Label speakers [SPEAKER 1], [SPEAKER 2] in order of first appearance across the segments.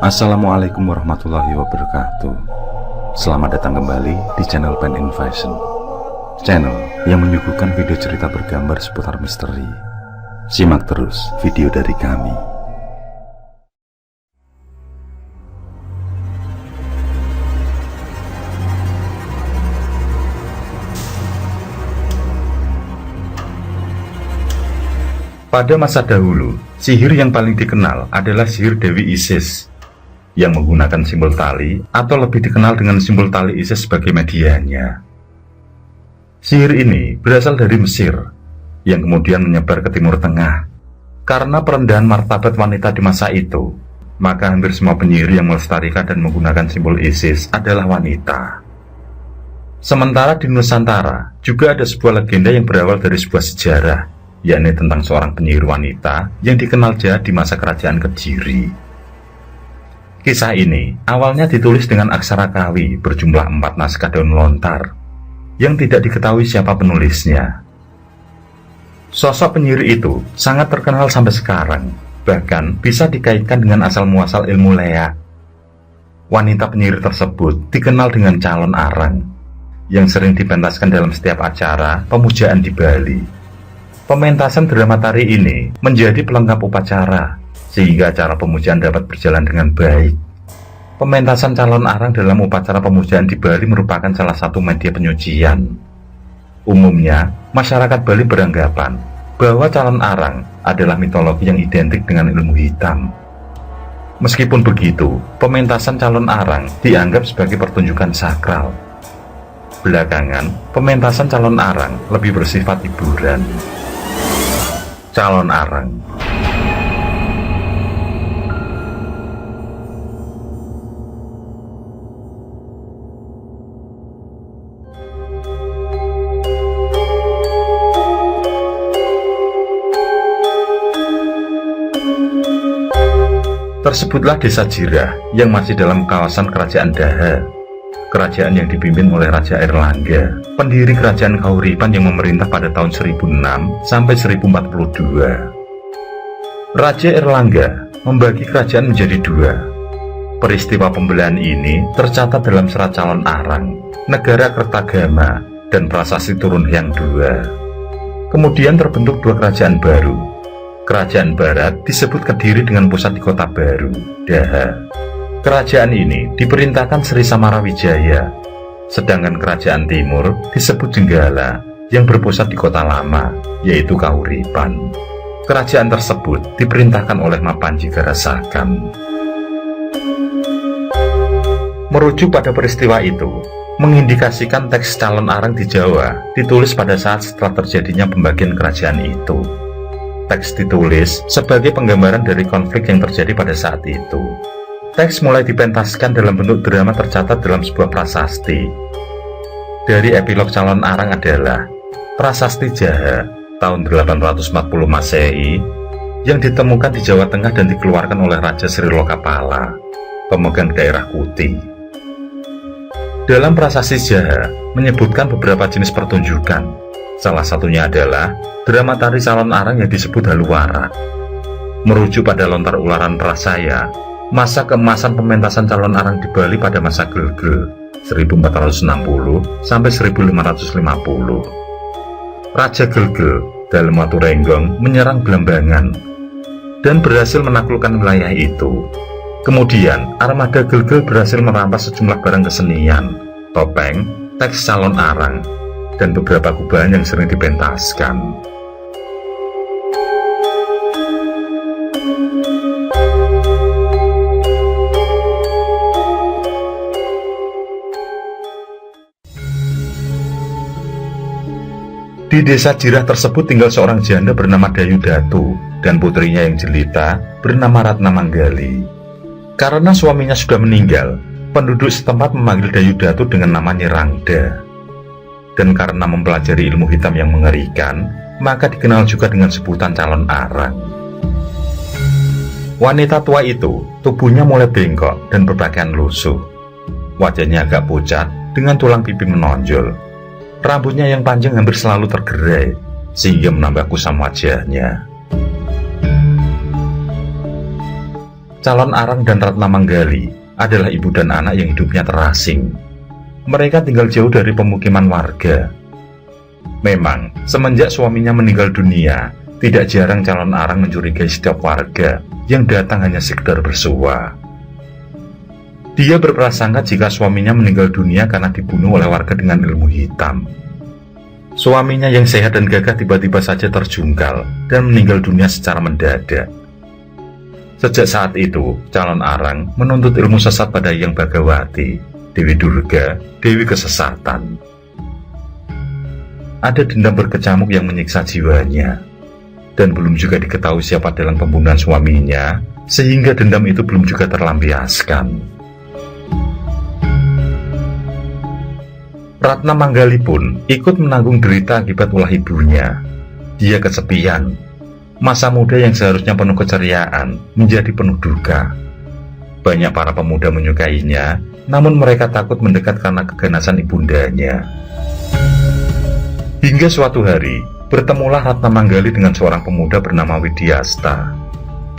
[SPEAKER 1] Assalamualaikum warahmatullahi wabarakatuh. Selamat datang kembali di channel Pen Invasion, channel yang menyuguhkan video cerita bergambar seputar misteri. Simak terus video dari kami. Pada masa dahulu, sihir yang paling dikenal adalah sihir Dewi Isis yang menggunakan simbol tali atau lebih dikenal dengan simbol tali Isis sebagai medianya. Sihir ini berasal dari Mesir yang kemudian menyebar ke Timur Tengah. Karena perendahan martabat wanita di masa itu, maka hampir semua penyihir yang melestarikan dan menggunakan simbol Isis adalah wanita. Sementara di Nusantara juga ada sebuah legenda yang berawal dari sebuah sejarah, yakni tentang seorang penyihir wanita yang dikenal jahat di masa kerajaan Kediri. Kisah ini awalnya ditulis dengan aksara Kawi berjumlah 4 naskah daun lontar yang tidak diketahui siapa penulisnya. Sosok penyihir itu sangat terkenal sampai sekarang, bahkan bisa dikaitkan dengan asal-muasal ilmu leak. Wanita penyihir tersebut dikenal dengan calon arang yang sering dipentaskan dalam setiap acara pemujaan di Bali. Pementasan drama tari ini menjadi pelengkap upacara, sehingga acara pemujaan dapat berjalan dengan baik. Pementasan calon arang dalam upacara pemujaan di Bali merupakan salah satu media penyucian. Umumnya, masyarakat Bali beranggapan bahwa calon arang adalah mitologi yang identik dengan ilmu hitam. Meskipun begitu, pementasan calon arang dianggap sebagai pertunjukan sakral. Belakangan, pementasan calon arang lebih bersifat hiburan. Calon arang. Tersebutlah desa Jirah yang masih dalam kawasan kerajaan Daha, kerajaan yang dipimpin oleh Raja Airlangga, pendiri kerajaan Kauripan yang memerintah pada tahun 1006 sampai 1042. Raja Airlangga membagi kerajaan menjadi 2. Peristiwa pembelahan ini tercatat dalam serat calon arang, negara Kertagama, dan prasasti Turun Hyang II. Kemudian terbentuk 2 kerajaan baru. Kerajaan Barat disebut Kediri dengan pusat di kota baru, Daha. Kerajaan ini diperintahkan Sri Samarawijaya, sedangkan kerajaan Timur disebut Jenggala yang berpusat di kota lama, yaitu Kauripan. Kerajaan tersebut diperintahkan oleh Mapanji Garasakan. Merujuk pada peristiwa itu, mengindikasikan teks calon arang di Jawa ditulis pada saat setelah terjadinya pembagian kerajaan itu. Teks ditulis sebagai penggambaran dari konflik yang terjadi pada saat itu. Teks mulai dipentaskan dalam bentuk drama tercatat dalam sebuah prasasti. Dari epilog calon arang adalah Prasasti Jaha tahun 840 Masehi yang ditemukan di Jawa Tengah dan dikeluarkan oleh Raja Sri Lokapala, pemegang daerah Kuti. Dalam Prasasti Jaha menyebutkan beberapa jenis pertunjukan. Salah satunya adalah drama tari calon arang yang disebut Haluwarak. Merujuk pada lontar ularan Prasaya, masa keemasan pementasan calon arang di Bali pada masa Gelgel 1460 sampai 1550. Raja Gelgel dalam Watu Renggong menyerang Blambangan dan berhasil menaklukkan wilayah itu. Kemudian armada Gelgel berhasil merampas sejumlah barang kesenian, topeng, teks calon arang, dan beberapa kubahan yang sering dipentaskan. Di desa Jirah tersebut tinggal seorang janda bernama Dayu Datu dan putrinya yang jelita bernama Ratna Manggali. Karena suaminya sudah meninggal, penduduk setempat memanggil Dayu Datu dengan nama Nyi Rangda. Dan karena mempelajari ilmu hitam yang mengerikan, maka dikenal juga dengan sebutan calon arang. Wanita tua itu tubuhnya mulai bengkok dan berpakaian lusuh. Wajahnya agak pucat dengan tulang pipi menonjol. Rambutnya yang panjang hampir selalu tergerai, sehingga menambah kusam wajahnya. Calon Arang dan Ratna Manggali adalah ibu dan anak yang hidupnya terasing. Mereka tinggal jauh dari pemukiman warga. Memang, semenjak suaminya meninggal dunia, tidak jarang Calon Arang mencurigai setiap warga yang datang hanya sekedar bersua. Dia berprasangka jika suaminya meninggal dunia karena dibunuh oleh warga dengan ilmu hitam. Suaminya yang sehat dan gagah tiba-tiba saja terjungkal dan meninggal dunia secara mendadak. Sejak saat itu, Calon Arang menuntut ilmu sesat pada Hyang Bhagawati, Dewi Durga, Dewi Kesesatan. Ada dendam berkecamuk yang menyiksa jiwanya, dan belum juga diketahui siapa dalam pembunuhan suaminya, sehingga dendam itu belum juga terlampiaskan. Ratna Manggali pun ikut menanggung derita akibat ulah ibunya. Dia kesepian. Masa muda yang seharusnya penuh keceriaan menjadi penuh duka. Banyak para pemuda menyukainya, namun mereka takut mendekat karena keganasan ibundanya. Hingga suatu hari, bertemulah Ratna Manggali dengan seorang pemuda bernama Widyasta.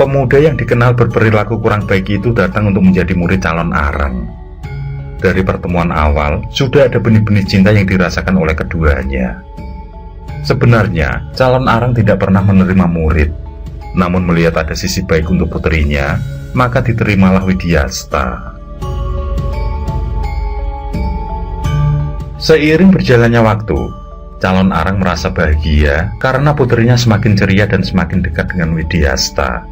[SPEAKER 1] Pemuda yang dikenal berperilaku kurang baik itu datang untuk menjadi murid Calon Arang. Dari pertemuan awal, sudah ada benih-benih cinta yang dirasakan oleh keduanya. Sebenarnya, Calon Arang tidak pernah menerima murid. Namun melihat ada sisi baik untuk putrinya, maka diterimalah Widyasta. Seiring berjalannya waktu, Calon Arang merasa bahagia karena putrinya semakin ceria dan semakin dekat dengan Widyasta.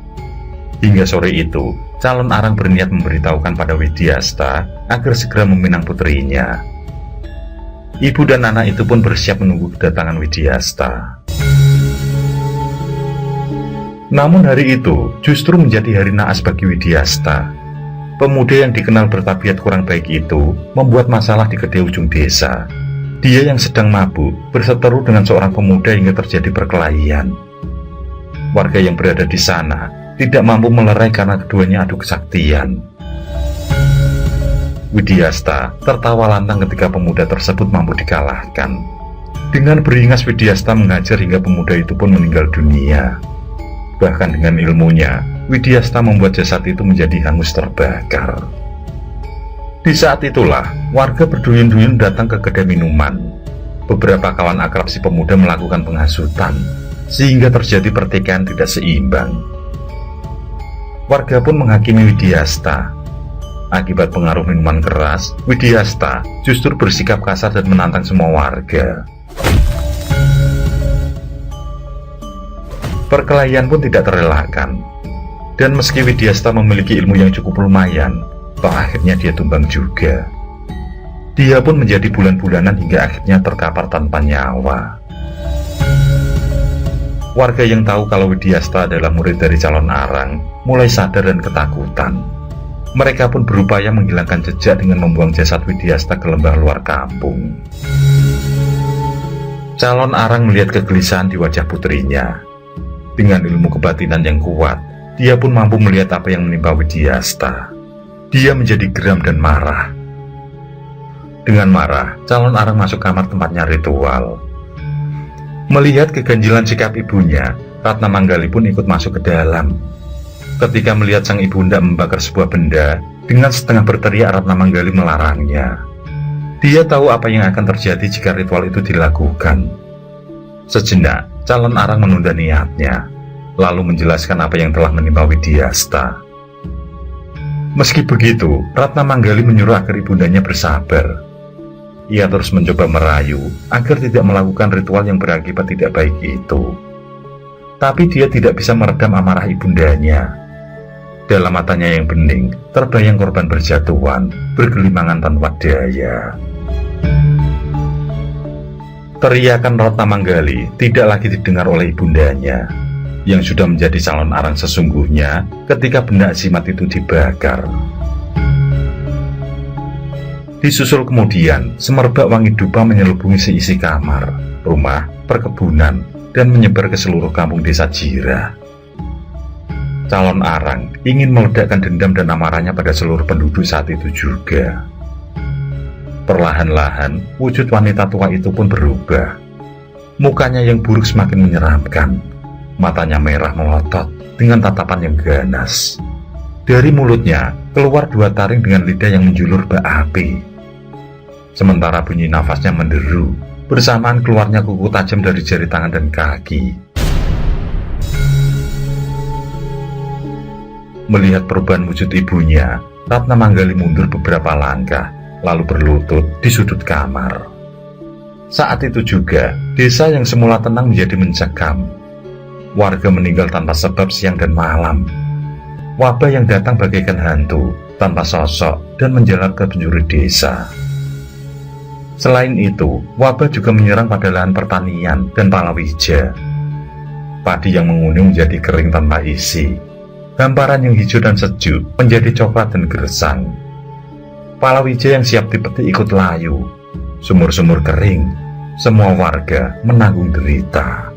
[SPEAKER 1] Hingga sore itu, Calon Arang berniat memberitahukan pada Widyasta agar segera meminang putrinya. Ibu dan anak itu pun bersiap menunggu kedatangan Widyasta. Namun hari itu justru menjadi hari naas bagi Widyasta. Pemuda yang dikenal bertabiat kurang baik itu membuat masalah di kedai ujung desa. Dia yang sedang mabuk berseteru dengan seorang pemuda hingga terjadi perkelahian. Warga yang berada di sana tidak mampu melerai karena keduanya adu kesaktian. Widyasta tertawa lantang ketika pemuda tersebut mampu dikalahkan. Dengan beringas Widyasta mengajar hingga pemuda itu pun meninggal dunia. Bahkan dengan ilmunya, Widyasta membuat jasad itu menjadi hangus terbakar. Di saat itulah, warga berduyun-duyun datang ke kedai minuman. Beberapa kawan akrab si pemuda melakukan penghasutan, sehingga terjadi pertikaian tidak seimbang. Warga pun menghakimi Widyasta. Akibat pengaruh minuman keras, Widyasta justru bersikap kasar dan menantang semua warga. Perkelahian pun tidak terelakkan. Dan meski Widyasta memiliki ilmu yang cukup lumayan, akhirnya dia tumbang juga. Dia pun menjadi bulan-bulanan hingga akhirnya terkapar tanpa nyawa. Warga yang tahu kalau Widyasta adalah murid dari Calon Arang mulai sadar dan ketakutan. Mereka pun berupaya menghilangkan jejak dengan membuang jasad Widyasta ke lembah luar kampung. Calon Arang melihat kegelisahan di wajah putrinya. Dengan ilmu kebatinan yang kuat, dia pun mampu melihat apa yang menimpa Widyasta. Dia menjadi geram dan marah. Dengan marah, Calon Arang masuk kamar tempatnya ritual. Melihat keganjilan sikap ibunya, Ratna Manggali pun ikut masuk ke dalam. Ketika melihat sang ibunda membakar sebuah benda, dengan setengah berteriak Ratna Manggali melarangnya. Dia tahu apa yang akan terjadi jika ritual itu dilakukan. Sejenak, Calon Arang menunda niatnya, lalu menjelaskan apa yang telah menimpa Widyasta. Meski begitu, Ratna Manggali menyuruh agar ibundanya bersabar. Ia terus mencoba merayu agar tidak melakukan ritual yang berakibat tidak baik itu. Tapi dia tidak bisa meredam amarah ibundanya. Dalam matanya yang bening, terbayang korban berjatuhan, bergelimangan tanpa daya. Teriakan Ratna Manggali tidak lagi didengar oleh ibundanya, yang sudah menjadi calon arang sesungguhnya ketika benda jimat itu dibakar. Disusul kemudian, semerbak wangi dupa menyelubungi seisi kamar, rumah, perkebunan, dan menyebar ke seluruh kampung desa Jira. Calon arang ingin meledakkan dendam dan amarahnya pada seluruh penduduk saat itu juga. Perlahan-lahan, wujud wanita tua itu pun berubah. Mukanya yang buruk semakin menyeramkan, matanya merah melotot dengan tatapan yang ganas. Dari mulutnya keluar 2 taring dengan lidah yang menjulur bak api. Sementara bunyi nafasnya menderu, bersamaan keluarnya kuku tajam dari jari tangan dan kaki. Melihat perubahan wujud ibunya, Ratna Manggali mundur beberapa langkah, lalu berlutut di sudut kamar. Saat itu juga, desa yang semula tenang menjadi mencekam. Warga meninggal tanpa sebab siang dan malam. Wabah yang datang bagaikan hantu, tanpa sosok dan menjalar ke penjuru desa. Selain itu, wabah juga menyerang pada lahan pertanian dan palawija. Padi yang menguning menjadi kering tanpa isi. Hamparan yang hijau dan sejuk menjadi coklat dan gersang. Palawija yang siap dipetik ikut layu. Sumur-sumur kering. Semua warga menanggung derita.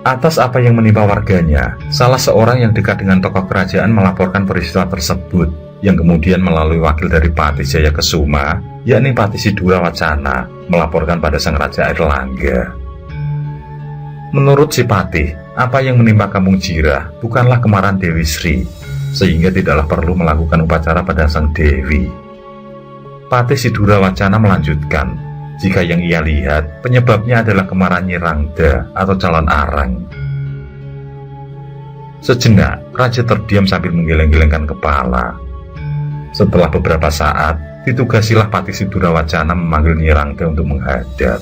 [SPEAKER 1] Atas apa yang menimpa warganya, salah seorang yang dekat dengan tokoh kerajaan melaporkan peristiwa tersebut, yang kemudian melalui wakil dari Patih Jaya Kesuma, yakni Patih Sidura Wacana, melaporkan pada Sang Raja Airlangga. Menurut si Patih, apa yang menimpa kampung Jirah bukanlah kemarahan Dewi Sri, sehingga tidaklah perlu melakukan upacara pada sang Dewi. Patih Sidura Wacana melanjutkan, jika yang ia lihat penyebabnya adalah kemarahan Nyi Rangda atau calon arang. Sejenak, raja terdiam sambil menggeleng-gelengkan kepala. Setelah beberapa saat, ditugasilah Patih Sidura Wacana memanggil Nyi Rangda untuk menghadap.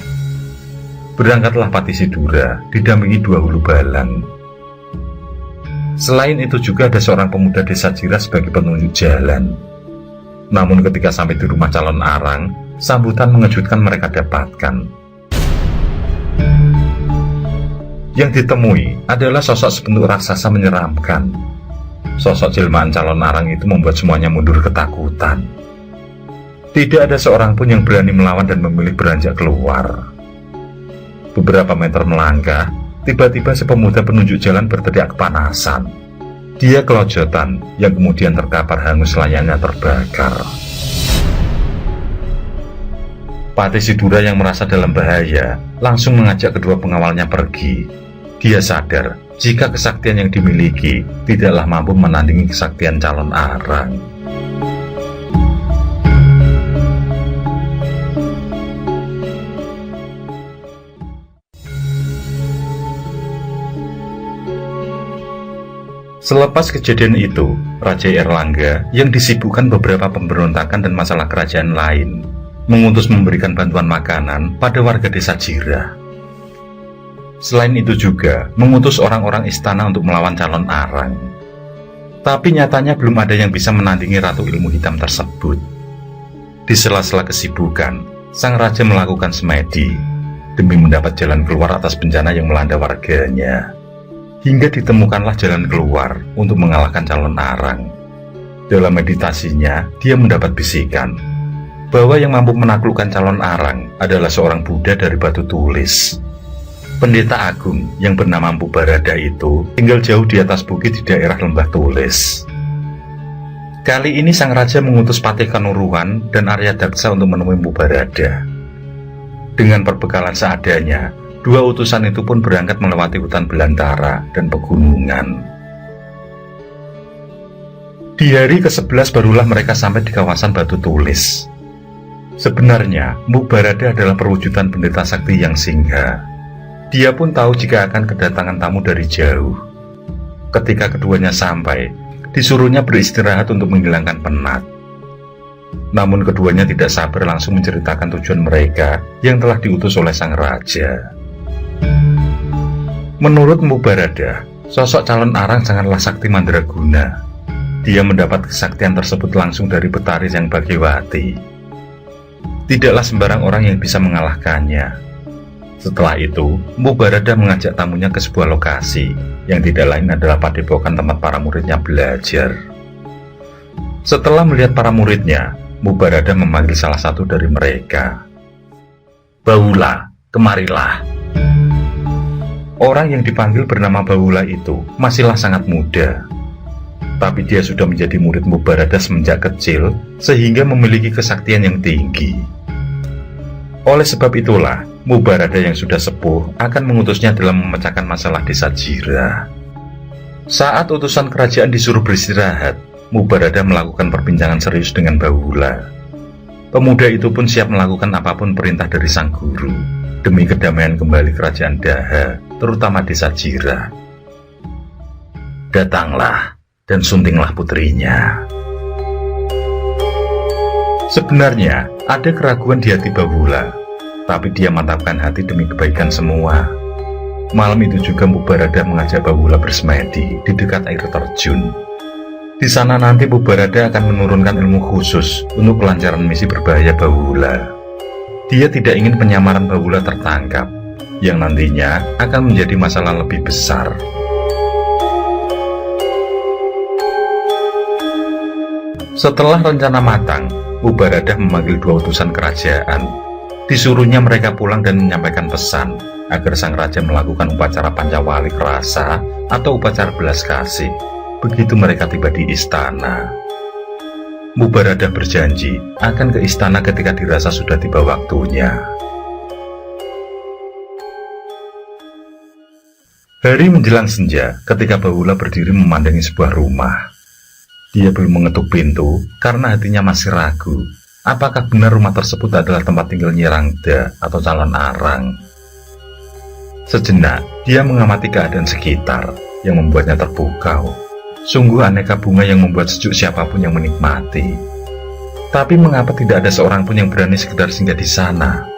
[SPEAKER 1] Berangkatlah Patih Sidura, didampingi 2 hulu balang. Selain itu juga ada seorang pemuda desa Jirah sebagai penunjuk jalan. Namun ketika sampai di rumah calon arang, sambutan mengejutkan mereka dapatkan. Yang ditemui adalah sosok sebentuk raksasa menyeramkan. Sosok jelmaan calon arang itu membuat semuanya mundur ketakutan. Tidak ada seorang pun yang berani melawan dan memilih beranjak keluar. Beberapa meter melangkah, tiba-tiba si pemuda penunjuk jalan berteriak kepanasan. Dia kelojotan, yang kemudian terkapar hangus layaknya terbakar. Patih Sidura yang merasa dalam bahaya, langsung mengajak kedua pengawalnya pergi. Dia sadar, jika kesaktian yang dimiliki tidaklah mampu menandingi kesaktian calon arang. Selepas kejadian itu, Raja Airlangga yang disibukkan beberapa pemberontakan dan masalah kerajaan lain, mengutus memberikan bantuan makanan pada warga desa Jirah. Selain itu juga, mengutus orang-orang istana untuk melawan calon arang. Tapi nyatanya belum ada yang bisa menandingi Ratu Ilmu Hitam tersebut. Di sela-sela kesibukan, sang raja melakukan semedi, demi mendapat jalan keluar atas bencana yang melanda warganya. Hingga ditemukanlah jalan keluar untuk mengalahkan calon arang. Dalam meditasinya, dia mendapat bisikan bahwa yang mampu menaklukkan calon arang adalah seorang Buddha dari batu tulis. Pendeta agung yang bernama Mpu Barada itu tinggal jauh di atas bukit di daerah Lembah Tulis. Kali ini sang raja mengutus Patih Kanuruhan dan Arya Daksa untuk menemui Mpu Barada. Dengan perbekalan seadanya, 2 utusan itu pun berangkat melewati hutan belantara dan pegunungan. Di hari ke-11 barulah mereka sampai di kawasan Batu Tulis. Sebenarnya, Mpu Barada adalah perwujudan pendeta sakti yang singgah. Dia pun tahu jika akan kedatangan tamu dari jauh. Ketika keduanya sampai, disuruhnya beristirahat untuk menghilangkan penat. Namun keduanya tidak sabar langsung menceritakan tujuan mereka yang telah diutus oleh sang raja. Menurut Mpu Barada, sosok calon arang sangatlah sakti mandraguna. Dia mendapat kesaktian tersebut langsung dari Betari Sang Bhagyawati. Tidaklah sembarang orang yang bisa mengalahkannya. Setelah itu, Mpu Barada mengajak tamunya ke sebuah lokasi yang tidak lain adalah padepokan tempat para muridnya belajar. Setelah melihat para muridnya, Mpu Barada memanggil salah satu dari mereka. "Baula, kemarilah." Orang yang dipanggil bernama Baula itu masihlah sangat muda. Tapi dia sudah menjadi murid Mpu Barada semenjak kecil, sehingga memiliki kesaktian yang tinggi. Oleh sebab itulah, Mubarada yang sudah sepuh akan mengutusnya dalam memecahkan masalah desa Jira. Saat utusan kerajaan disuruh beristirahat, Mubarada melakukan perbincangan serius dengan Bahula. Pemuda itu pun siap melakukan apapun perintah dari sang guru demi kedamaian kembali kerajaan Daha, terutama desa Jira. Datanglah dan suntinglah putrinya. Sebenarnya ada keraguan di hati Bahula, tapi dia mantapkan hati demi kebaikan semua. Malam itu juga Mubarada mengajak Bahula bersemedi di dekat air terjun. Di sana nanti Mubarada akan menurunkan ilmu khusus untuk kelancaran misi berbahaya Bahula. Dia tidak ingin penyamaran Bahula tertangkap, yang nantinya akan menjadi masalah lebih besar. Setelah rencana matang, Mubarada memanggil 2 utusan kerajaan. Disuruhnya mereka pulang dan menyampaikan pesan agar sang raja melakukan upacara pancawalik rasa atau upacara belas kasih begitu mereka tiba di istana. Mubarada berjanji akan ke istana ketika dirasa sudah tiba waktunya. Hari menjelang senja ketika Bahula berdiri memandangi sebuah rumah. Dia belum mengetuk pintu karena hatinya masih ragu apakah benar rumah tersebut adalah tempat tinggal Nyi Rangda atau calon arang. Sejenak dia mengamati keadaan sekitar yang membuatnya terpukau. Sungguh aneka bunga yang membuat sejuk siapapun yang menikmati. Tapi mengapa tidak ada seorang pun yang berani sekedar singgah di sana?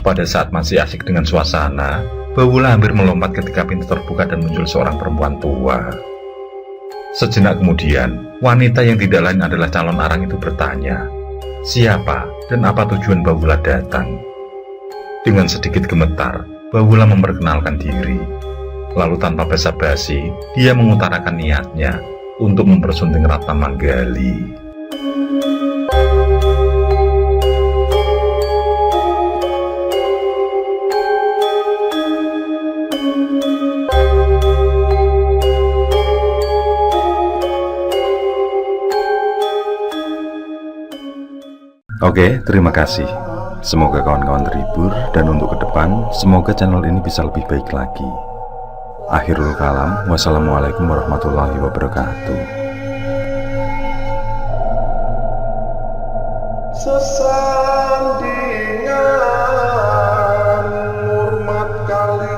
[SPEAKER 1] Pada saat masih asik dengan suasana, Bahula hampir melompat ketika pintu terbuka dan muncul seorang perempuan tua. Sejenak kemudian, wanita yang tidak lain adalah calon arang itu bertanya, siapa dan apa tujuan Bahula datang? Dengan sedikit gemetar, Bahula memperkenalkan diri. Lalu tanpa basa-basi, dia mengutarakan niatnya untuk mempersunting Ratna Manggali.
[SPEAKER 2] Oke, terima kasih. Semoga kawan-kawan terhibur, dan untuk ke depan, semoga channel ini bisa lebih baik lagi. Akhirul kalam, wassalamualaikum warahmatullahi wabarakatuh.
[SPEAKER 3] Sesandingan hormat kali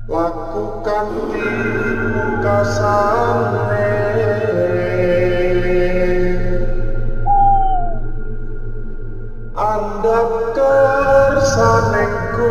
[SPEAKER 3] lakukan pungkasane Anda kersanengku